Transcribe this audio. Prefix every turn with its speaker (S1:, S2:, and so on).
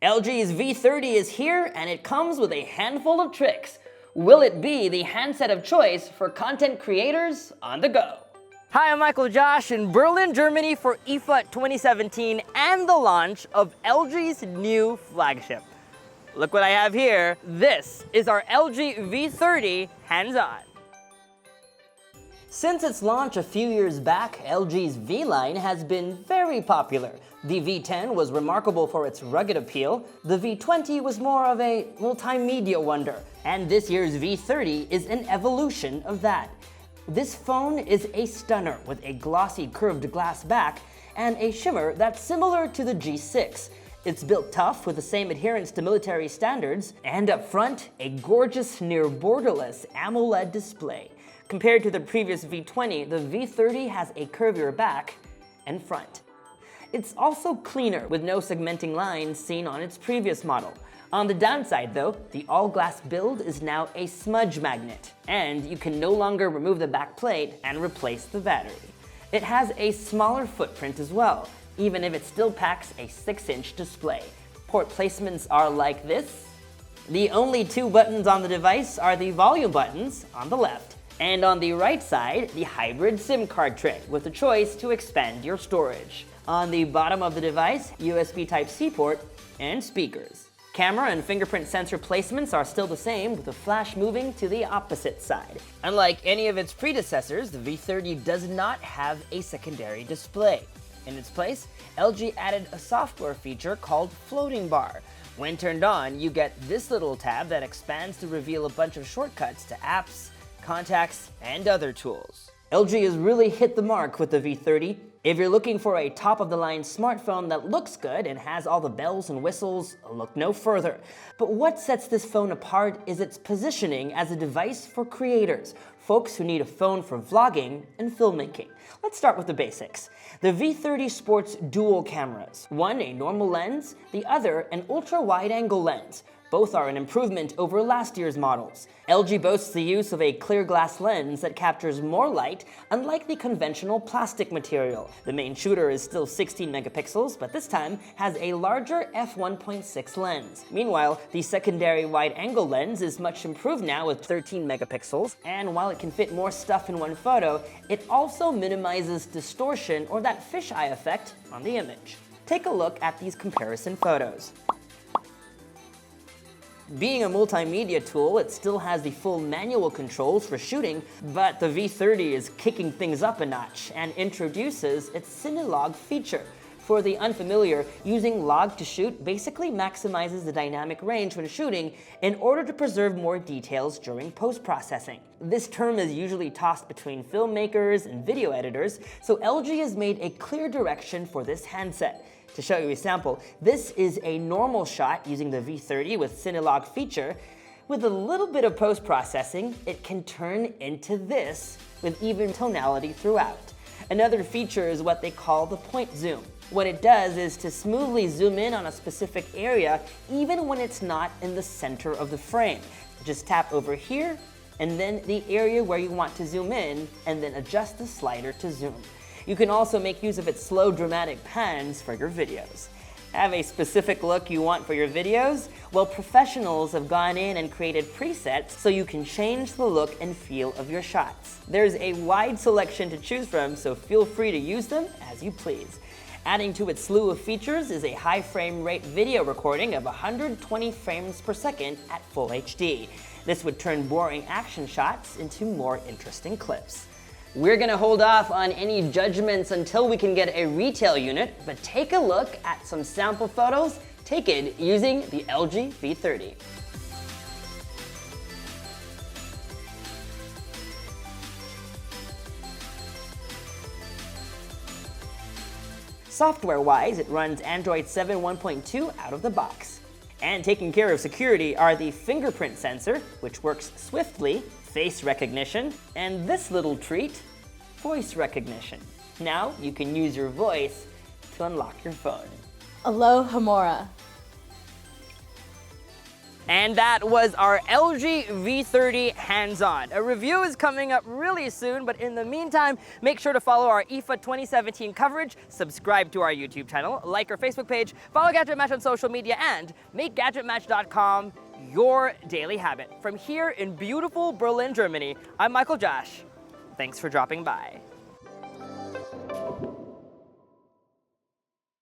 S1: LG's V30 is here and it comes with a handful of tricks. Will it be the handset of choice for content creators on the go? Hi, I'm Michael Josh in Berlin, Germany for IFA 2017 and the launch of LG's new flagship. Look what I have here. This is our LG V30 Hands-On. Since its launch a few years back, LG's V line has been very popular. The V10 was remarkable for its rugged appeal, the V20 was more of a multimedia wonder, and this year's V30 is an evolution of that. This phone is a stunner with a glossy curved glass back and a shimmer that's similar to the G6. It's built tough with the same adherence to military standards, and up front, a gorgeous near borderless AMOLED display. Compared to the previous V20, the V30 has a curvier back and front. It's also cleaner with no segmenting lines seen on its previous model. On the downside though, the all-glass build is now a smudge magnet, and you can no longer remove the back plate and replace the battery. It has a smaller footprint as well, even if it still packs a 6-inch display. Port placements are like this. The only two buttons on the device are the volume buttons on the left, and on the right side, the hybrid SIM card tray with the choice to expand your storage. On the bottom of the device, USB Type-C port and speakers. Camera and fingerprint sensor placements are still the same, with the flash moving to the opposite side. Unlike any of its predecessors, the V30 does not have a secondary display. In its place, LG added a software feature called Floating Bar. When turned on, you get this little tab that expands to reveal a bunch of shortcuts to apps, contacts, and other tools. LG has really hit the mark with the V30. If you're looking for a top-of-the-line smartphone that looks good and has all the bells and whistles, look no further. But what sets this phone apart is its positioning as a device for creators, folks who need a phone for vlogging and filmmaking. Let's start with the basics. The V30 sports dual cameras, one a normal lens, the other an ultra-wide-angle lens. Both are an improvement over last year's models. LG boasts the use of a clear glass lens that captures more light, unlike the conventional plastic material. The main shooter is still 16 megapixels, but this time has a larger f1.6 lens. Meanwhile, the secondary wide-angle lens is much improved now with 13 megapixels, and while it can fit more stuff in one photo, it also minimizes distortion or that fisheye effect on the image. Take a look at these comparison photos. Being a multimedia tool, it still has the full manual controls for shooting, but the V30 is kicking things up a notch and introduces its Cine Log feature. For the unfamiliar, using log to shoot basically maximizes the dynamic range when shooting in order to preserve more details during post-processing. This term is usually tossed between filmmakers and video editors, so LG has made a clear direction for this handset. To show you a sample, this is a normal shot using the V30 with Cine Log feature. With a little bit of post-processing, it can turn into this with even tonality throughout. Another feature is what they call the point zoom. What it does is to smoothly zoom in on a specific area even when it's not in the center of the frame. Just tap over here and then the area where you want to zoom in, and then adjust the slider to zoom. You can also make use of its slow dramatic pans for your videos. Have a specific look you want for your videos? Well, professionals have gone in and created presets so you can change the look and feel of your shots. There's a wide selection to choose from, so feel free to use them as you please. Adding to its slew of features is a high frame rate video recording of 120 frames per second at full HD. This would turn boring action shots into more interesting clips. We're gonna hold off on any judgments until we can get a retail unit, but take a look at some sample photos taken using the LG V30. Software-wise, it runs Android 7 1.2 out of the box. And taking care of security are the fingerprint sensor, which works swiftly, face recognition, and this little treat, voice recognition. Now you can use your voice to unlock your phone.
S2: Aloha Mora.
S1: And that was our LG V30 Hands-On. A review is coming up really soon, but in the meantime, make sure to follow our IFA 2017 coverage, subscribe to our YouTube channel, like our Facebook page, follow GadgetMatch on social media, and make GadgetMatch.com your daily habit. From here in beautiful Berlin, Germany, I'm Michael Josh. Thanks for dropping by.